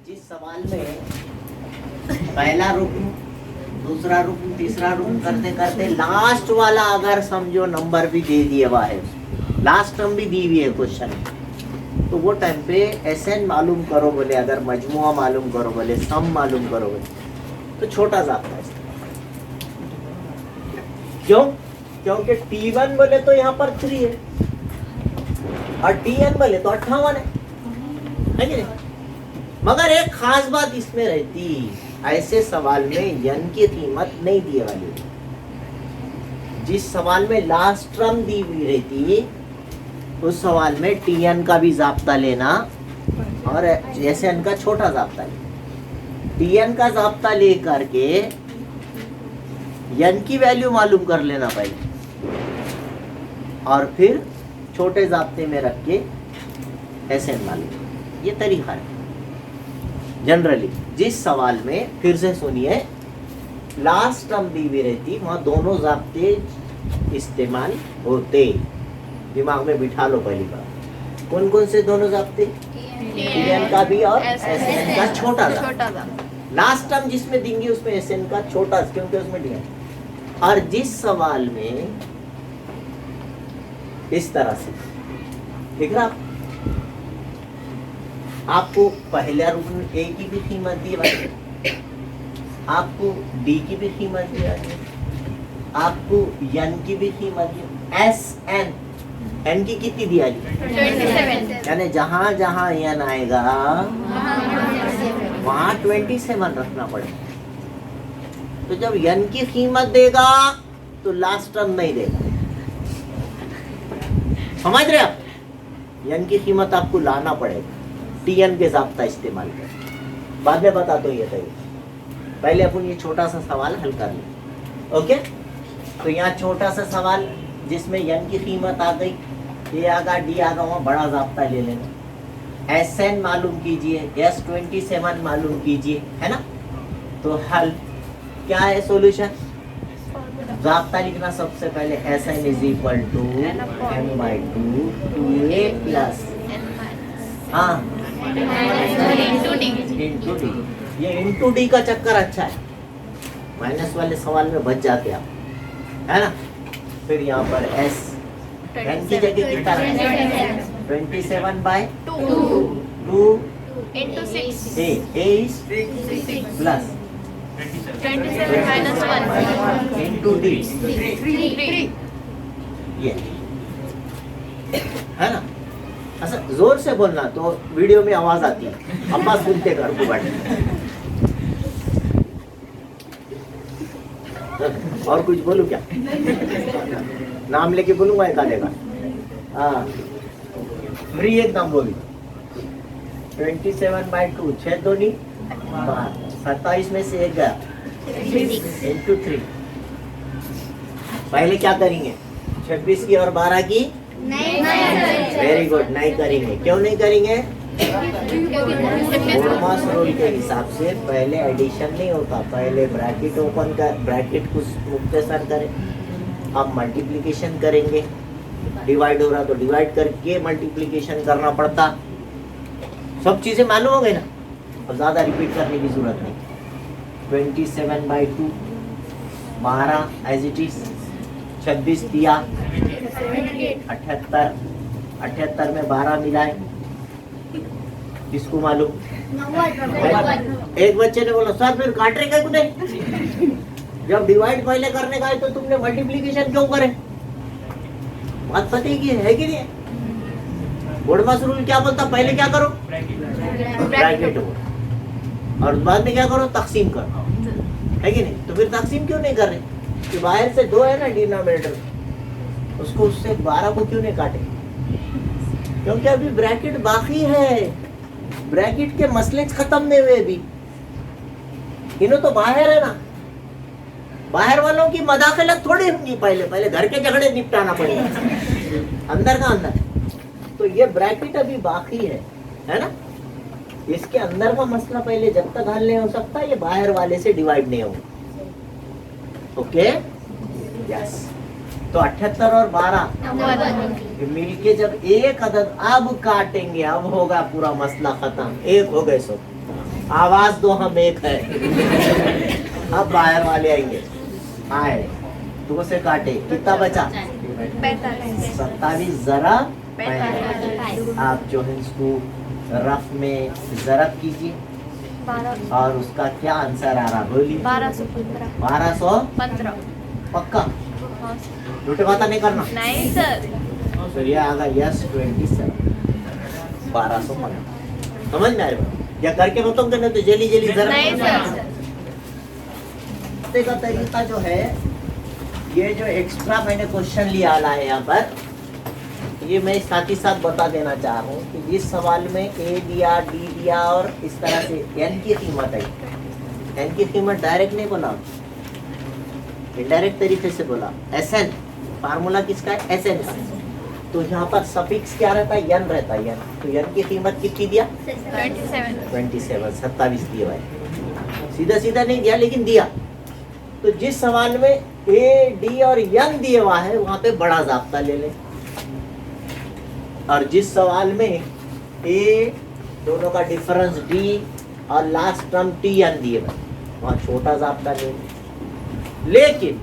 जिस सवाल में पहला रुकन, दूसरा रुकन, तीसरा रुकन करते करते लास्ट वाला अगर समझो नंबर भी दे दिया हुआ है, लास्ट टर्म भी दी हुई है क्वेश्चन, तो वो टाइम पे एसएन मालूम करो बोले, अगर मजमुआ मालूम करो बोले, सम मालूम करो बोले, तो छोटा जाता है। क्यों? क्योंकि T1 बोले तो यहाँ पर 3 है और TN बोले तो 58 है कि नहीं? मगर एक खास बात इसमें रहती, ऐसे सवाल में यन की कीमत नहीं दिए वाली। जिस सवाल में लास्ट टर्म दी हुई रहती, उस सवाल में TN का भी जाब्ता लेना और SN का छोटा जाब्ता लेना। TN का जाब्ता ले करके यन की वैल्यू मालूम कर लेना पहले, और फिर छोटे जाब्ते में रख के SN मालूम। ये तरीका है जनरली। जिस सवाल में, फिर से सुनिए, लास्ट टर्म दी हुई रहती, वहाँ दोनों जाब्ते इस्तेमाल होते। दिमाग में बिठा लो पहली बार। कौन कौन से दोनों जाब्ते? TN का भी और SN का छोटा जाब्ता। लास्ट टर्म जिसमें देंगे उसमें SN का छोटा, क्योंकि उसमें दिया। और जिस सवाल में इस तरह से, ठीक है, आपको पहला रुकन A की भी कीमत दी है, आपको D की भी कीमत दी है, आपको N की भी कीमत दी है, SN, N की कितनी दी है? 27। यानी जहां जहां N आएगा वहां 27 रखना पड़ेगा। तो जब N की कीमत देगा तो लास्ट टर्म नहीं देगा। समझ रहे आप? N की कीमत आपको लाना पड़ेगा, TN के जाब्ता इस्तेमाल कर। बाद में बता दो ये तरीका। पहले अपन ये छोटा सा सवाल हल कर लें। ओके, तो यहाँ छोटा सा सवाल जिसमें N की कीमत आ गई, ये आगा, D आगा, वहाँ बड़ा जाब्ता ले लेना। SN मालूम कीजिए, S27 मालूम कीजिए, है ना? तो हल क्या है? सॉल्यूशन जाब्ता लिखना सबसे पहले, SN is equal to M/2 2A plus into D. ये इंटू डी का चक्कर अच्छा है, माइनस वाले सवाल में बच जाते आप, है ना? फिर यहाँ पर S, N की जगह कितना है? 27/2 into 6 A is plus 27 minus 1 into D, 3 ये है ना? अच्छा, जोर से बोलना तो वीडियो में आवाज आती है, अम्मा सुनते घर को बैठ। और कुछ बोलूं क्या? नाम लेके बोलूंगा एक आधे का? हाँ, फ्री एकदम बोली। 27/2 6 दूनी 27 में से एक गया, इंटू 3। पहले क्या करेंगे? 26 की और 12 की वेरी गुड, नहीं करेंगे। क्यों नहीं करेंगे? बोर्डमास रूल के हिसाब से पहले एडिशन नहीं होता, पहले ब्रैकेट ओपन कर, ब्रैकेट को मुख्तसर करें। अब मल्टीप्लिकेशन करेंगे, डिवाइड हो रहा तो डिवाइड करके मल्टीप्लिकेशन करना पड़ता। सब चीजें मालूम हो गई ना, अब ज्यादा रिपीट करने की जरूरत नहीं। 27/2 12 एज इट इज, 26 दिया 78, 78 में 12 मिलाए, किसको मालूम? एक बच्चे ने बोला सर फिर काट रहे क्या नहीं? जब डिवाइड पहले करने का है तो तुमने मल्टीप्लिकेशन क्यों करे? बात पता ही है कि नहीं? बोर्डमास रूल क्या बोलता? पहले क्या करो? ब्रैकेट हो, और बाद में क्या करो? तकसीम करो, है कि नहीं? तो फिर तकसीम क्यों नहीं कर रहे? कि बाहर से 2 है ना डिनोमिनेटर, उसको उससे 12 को क्यों नहीं काटे? क्योंकि अभी ब्रैकेट बाकी है, ब्रैकेट के मसले खत्म नहीं हुए अभी। इन्हों तो बाहर है ना, बाहर वालों की मदाखलत थोड़ी होंगी, पहले घर के झगड़े निपटाना पड़ेगा, अंदर का अंदर। तो ये ब्रैकेट अभी बाकी है ना? इसके अंदर का मसला पहले जब तक हल नहीं हो सकता, ये बाहर वाले से डिवाइड नहीं होगा। Okay, yes. तो 78 और 12 मिलके जब एक अदद अब काटेंगे, अब होगा पूरा मसला खत्म। एक हो गए सब, आवाज दो, हम एक है। अब बाहर वाले आएंगे, आए 2 से काटे, कितना बचा? 27 जरा 45। आप जो है इसको रफ में जरब कीजिए 12 और उसका क्या आंसर आ रहा बोलिए? 1215 1215 पक्का? झूठे बात नहीं करना। नहीं सर। फिर ये आगा यस 27 1215 समझ में आएगा? या करके बताओ ना तो जल्दी जल्दी जरा नहीं सर। का तरीका जो है, ये जो एक्स्ट्रा मैंने क्वेश्चन लिया आला है यहाँ पर, ये मैं साथ ही साथ बता देना चाह रहा हूँ कि जिस सवाल में ए दिया, डी दिया और इस तरह से एन की कीमत आई, एन की कीमत डायरेक्ट नहीं बोला, इनडायरेक्ट तरीके से बोला। एस एन फार्मूला किसका है? एस एन का। तो यहाँ पर सफिक्स क्या रहता है? यन रहता है, यन। तो यन की कीमत कितनी दिया? 27 27 दिए भाई, सीधा सीधा नहीं दिया लेकिन दिया। तो जिस सवाल में ए डी और यन दिए हुआ है वहां पे बड़ा जाब्ता ले ले, और जिस सवाल में ए दोनों का डिफरेंस डी और लास्ट टर्म टी एन दिए हुए वहां छोटा जाब्ता ले ले। लेकिन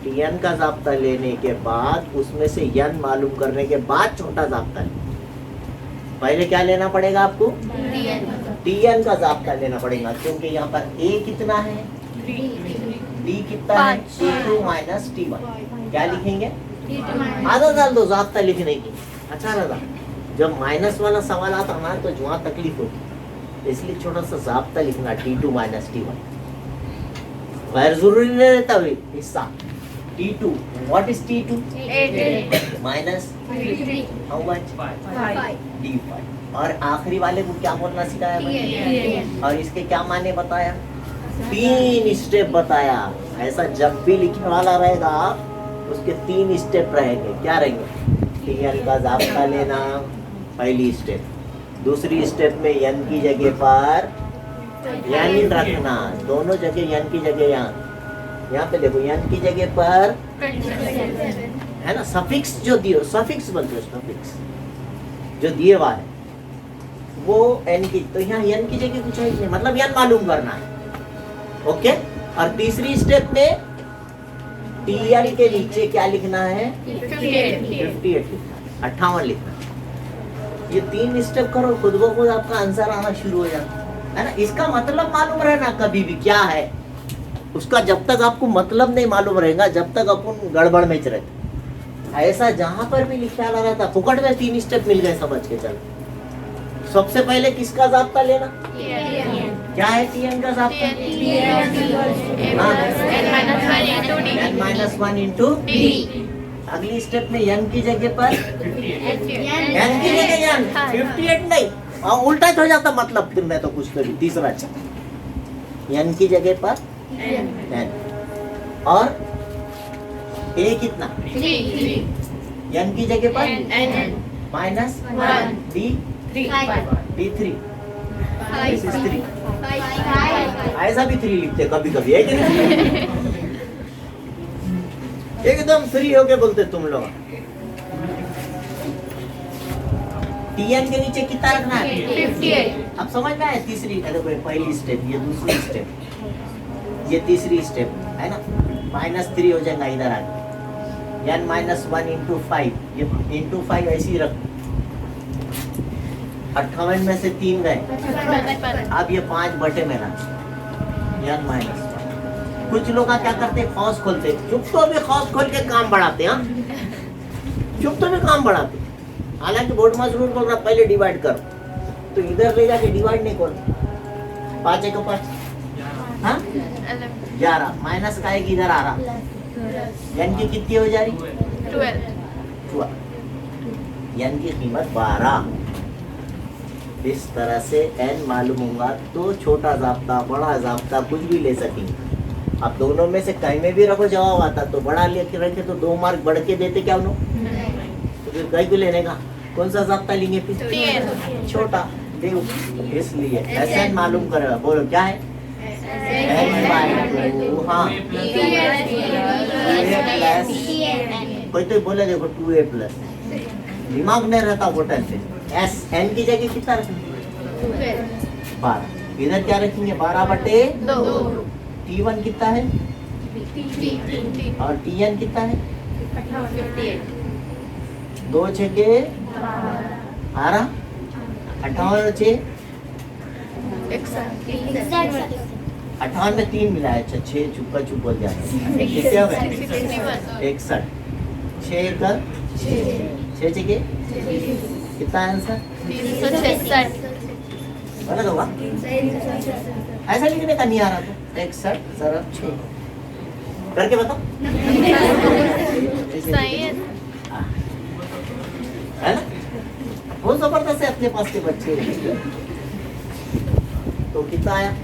टी एन का जाब्ता लेने के बाद उसमें से यन मालूम करने के बाद छोटा जाब्ता ले, पहले क्या लेना पड़ेगा आपको? टी एन का जाब्ता लेना पड़ेगा, क्योंकि यहाँ पर ए कितना है, डी कितना है, 2 माइनस T1। क्या लिखेंगे? आधा डाल दो जाब्ता लिखने की। अच्छा लगा जब माइनस वाला सवाल आता ना तो जुआ तकलीफ होती, इसलिए छोटा सा जाब्ता लिखना T2 माइनस T1। गैर जरूरी नहीं रहता हिस्सा। T2 what is T2? 8 minus how much? 5 D5। और आखिरी वाले को क्या बोलना सिखाया मैंने? और इसके क्या माने बताया? 3 स्टेप बताया। ऐसा जब भी लिखने वाला रहेगा उसके 3 स्टेप रहेंगे। क्या रहेंगे? यन का जाब्ता लेना पहली स्टेप, दूसरी स्टेप में यन की जगह पर यन रखना, दोनों जगह यन की जगह यहाँ पे देखो यन की जगह पर है ना सफिक्स जो दिए, सफिक्स बोलते हैं, सफिक्स जो दिए हुआ है वो एन की, तो यहाँ यन की जगह कुछ है, मतलब यन मालूम करना है। ओके। और तीसरी स्टेप में टी एन के नीचे क्या लिखना है? 58 लिखना, 58 लिखना। ये 3 स्टेप करो, खुद ब खुद आपका आंसर आना शुरू हो जाता है ना। इसका मतलब मालूम रहना कभी भी क्या है उसका, जब तक आपको मतलब नहीं मालूम रहेगा जब तक अपन गड़बड़ में रहते। ऐसा जहां पर भी लिखा रहता फुकट में 3 स्टेप मिल गए समझ के चल। सबसे पहले किसका जाब्ता लेना? क्या है टीएन का जाब्ता? n-1 into D. अगली स्टेप में यन की जगह पर एन की जगह यन, 58 नहीं, उल्टा हो जाता मतलब फिर मैं तो कुछ तो भी तीसरा यन की जगह पर एन, और ए कितना? यन की जगह पर माइनस D3 ऐसा भी 3 लिखते कभी कभी है कि नहीं? एकदम फ्री होके बोलते तुम लोग। टीएन के नीचे कितना रखना है? 58। अब समझ में आया? तीसरी पहली स्टेप, ये दूसरी स्टेप, ये तीसरी स्टेप है ना। -3 हो जाएगा इधर आगे। n-1 इंटू 5, ये इंटू 5 ऐसे ही रख। 58 में से 3 गए, अब ये 5 बटे में रख n-1। कुछ लोग क्या करते हैं, खौस खोलते, चुप तो भी खौस खोल के काम बढ़ाते हैं, चुप तो भी काम बढ़ाते। हालांकि बोर्ड में जरूर बोल रहा पहले डिवाइड करो, तो इधर ले जाके डिवाइड नहीं करो। 5 एक 5, हाँ 11 माइनस का एक इधर आ रहा, n की कितनी हो जा रही? 12। n की कीमत 12। इस तरह से n मालूम होगा तो छोटा जाब्ता बड़ा जाब्ता कुछ भी ले सकेंगे। अब दोनों में से कहीं में भी रखो जवाब आता तो बड़ा लेके रखे तो 2 मार्क बढ़ के देते क्या उन्होंने? तो फिर कहीं भी लेने का कौन सा जाब्ता लेंगे फिर? छोटा देखो, इसलिए एस मालूम करेगा। बोलो क्या है? n/2। हाँ कोई तो बोले देखो 2a प्लस, दिमाग नहीं रहता होटल पे। एस एन की जगह कितना रखना? 12। इधर क्या रखेंगे 12/2। 2 T1 कितना है 3 और Tn कितना है 58 2 6 के 12 58 6 58 में 3 मिला है। अच्छा 6 चुप्पा चुप बोल जाए कितने हो गए 61 6 का 6 के कितना आंसर 366 गलत होगा ऐसा लिखने का नहीं आ रहा तो 61 सरब 6 करके बताओ सही है है ना बहुत जबरदस्त है अपने पास के बच्चे। तो कितना आया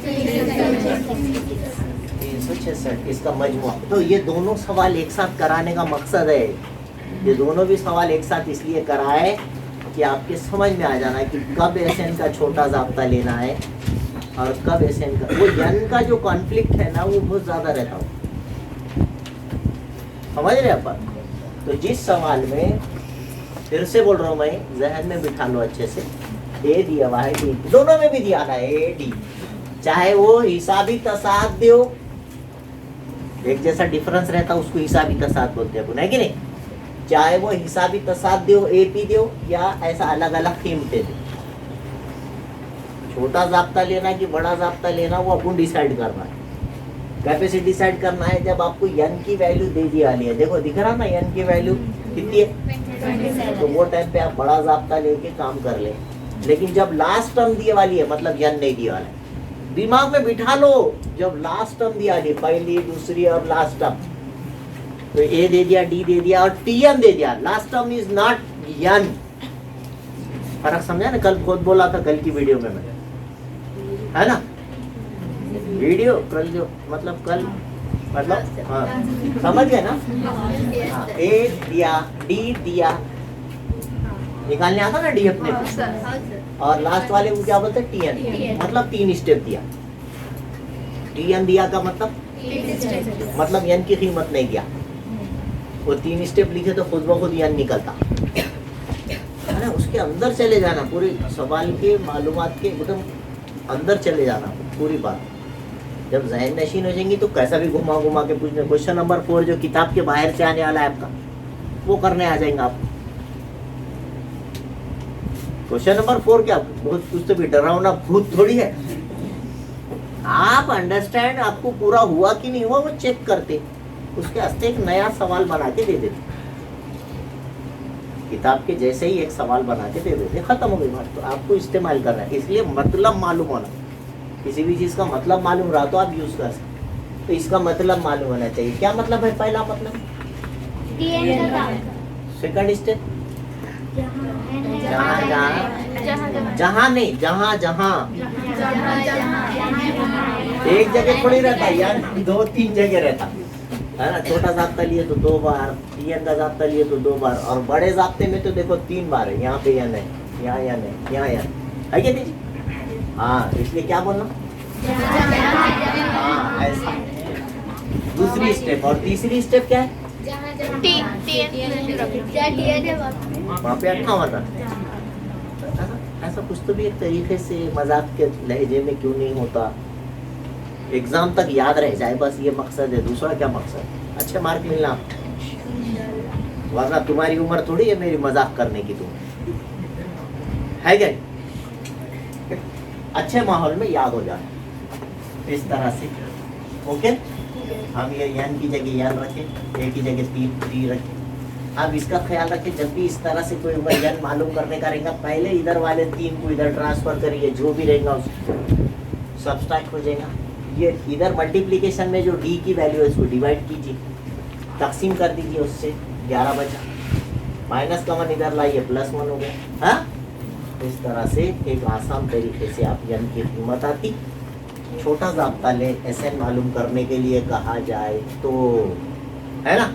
366 इसका मजमुआ। तो ये दोनों सवाल एक साथ कराने का मकसद है, ये दोनों भी सवाल एक साथ इसलिए कराए कि आपके समझ में आ जाना है कि कब एसएन का छोटा जाब्ता लेना है और कब एसएन का। वो यन का जो कॉन्फ्लिक्ट है ना वो बहुत ज्यादा रहता हो, समझ रहे अपन। तो जिस सवाल में फिर से बोल रहा हूँ मैं, जहन में बिठा लो अच्छे से, ए दिया हुआ है डी, दोनों में भी दिया ना ए डी, चाहे वो हिसाबी तसाद हो, एक जैसा डिफरेंस रहता उसको हिसाबी तसाद बोलते हैं अपन, है कि नहीं। चाहे वो हिसाबी तसाद दो एपी दो या ऐसा अलग अलग कीमतें दो, छोटा जाब्ता लेना कि बड़ा जाब्ता लेना वो अपन डिसाइड करना है। कैपेसिटी डिसाइड करना है जब आपको यन की वैल्यू दे दी वाली है, देखो दिख रहा ना यन की वैल्यू कितनी है, तो वो टाइम पे आप बड़ा जाब्ता लेके काम कर ले। लेकिन जब लास्ट टर्म दिए वाली है, मतलब यन नहीं दिया वाला है, दिमाग में बिठा लो, जब लास्ट टर्म दिया वाली, पहली दूसरी और लास्ट टर्म, तो ए दे दिया डी दे दिया और टीएन दे दिया, लास्ट टर्म इज नॉट यन। फर्क समझा ना, कल खुद बोला था कल की वीडियो में मैंने, है ना वीडियो कल जो मतलब कल मतलब हाँ समझ गए ना। हाँ, ए दिया डी दिया, निकालने आता ना डी अपने को, और लास्ट वाले को क्या बोलते हैं टीएन, मतलब 3 स्टेप दिया। टीएन दिया का मतलब यन की कीमत नहीं दिया, वो 3 स्टेप लिखे तो खुद ब खुद यन निकलता है ना। उसके अंदर चले जाना, पूरी सवाल के मालूमात के एकदम अंदर चले जाना पूरी बात। जब जहन नशीन हो जाएंगी तो कैसा भी घुमा घुमा के पूछना। क्वेश्चन नंबर 4 जो किताब के बाहर से आने वाला है आपका, वो करने आ जाएंगे आप। क्वेश्चन नंबर 4 क्या बहुत कुछ तो भी डरावना भूत थोड़ी है, आप अंडरस्टैंड आपको पूरा हुआ कि नहीं हुआ वो चेक करते, उसके वास्ते एक नया सवाल बना के दे देते, किताब के जैसे ही एक सवाल बना के दे देते, खत्म हो गई बात। तो आपको इस्तेमाल करना है, इसलिए मतलब मालूम होना, किसी भी चीज का मतलब मालूम रहा तो आप यूज कर सकते। तो इसका मतलब मालूम होना चाहिए। क्या मतलब है पहला मतलब, सेकंड स्टेप जहाँ जहाँ जहाँ नहीं जहाँ जहाँ एक जगह थोड़ी रहता है यार, 2-3 जगह रहता है ना। छोटा जाब्ता लिए तो 2 बार, टीएन का जाब्ता लिए तो 2 बार, और बड़े जाब्ते में तो देखो 3 बार है। यहाँ पे यन है, यहाँ यन है, यहाँ यन है क्या दीजिए। हाँ इसलिए क्या बोलना, हाँ ऐसा। दूसरी स्टेप और तीसरी स्टेप क्या है, वहाँ पे 58 ऐसा कुछ तो भी एक तरीके से मजाक के लहजे में क्यों नहीं होता, एग्जाम तक याद रह जाए, बस ये मकसद है। दूसरा क्या मकसद, अच्छे मार्क मिलना, वरना तुम्हारी उम्र थोड़ी है मेरी मजाक करने की, तुम है क्या। अच्छे माहौल में याद हो जाए इस तरह से। ओके, हम ये यन की जगह यन रखें, ए की जगह टी रखें। अब इसका ख्याल रखें, जब भी इस तरह से कोई यन मालूम करने का रहेगा, पहले इधर वाले 3 को इधर ट्रांसफर करिए, जो भी रहेगा उसको सब्सट्रैक्ट हो जाएगा। ये इधर मल्टीप्लिकेशन में जो डी की वैल्यू है उसको डिवाइड कीजिए, तकसीम कर दीजिए, उससे 11 बचा, माइनस कॉमन इधर लाइए, +1 हो गया। हाँ, इस तरह से एक आसान तरीके से आप यन की कीमत आती। छोटा जाब्ता ले एसएन मालूम करने के लिए कहा जाए तो, है ना,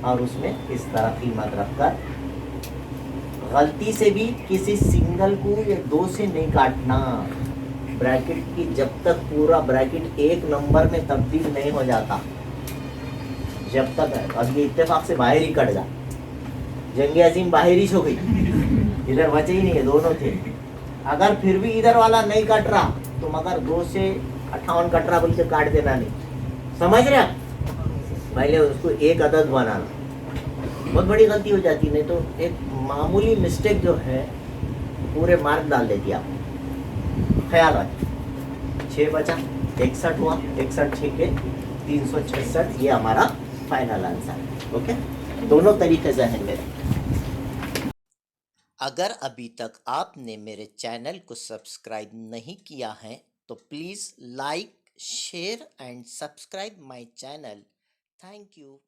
और उसमें इस तरह कीमत रखकर गलती से भी किसी सिंगल को या 2 से नहीं काटना। ब्रैकेट की जब तक पूरा ब्रैकेट एक नंबर में तब्दील नहीं हो जाता, जब तक है, अब ये इत्तेफाक से बाहर ही कट जा, जंग अजीम बाहर ही हो गई, इधर बचे ही नहीं है, दोनों थे। अगर फिर भी इधर वाला नहीं कट रहा तो मगर 2 से 58 कट रहा बोल के काट देना नहीं, समझ रहे आप? पहले उसको एक अदद बनाना, बहुत बड़ी गलती हो जाती, नहीं तो एक मामूली मिस्टेक जो है पूरे मार्क डाल देती है आपको। ख्याल रखें। 6 बचा, 61 हुआ, 61 ठीक है, 366 ये हमारा फाइनल आंसर है। ओके, दोनों तरीके जहन में रखें। अगर अभी तक आपने मेरे चैनल को सब्सक्राइब नहीं किया है तो please like, share and subscribe my channel. Thank you.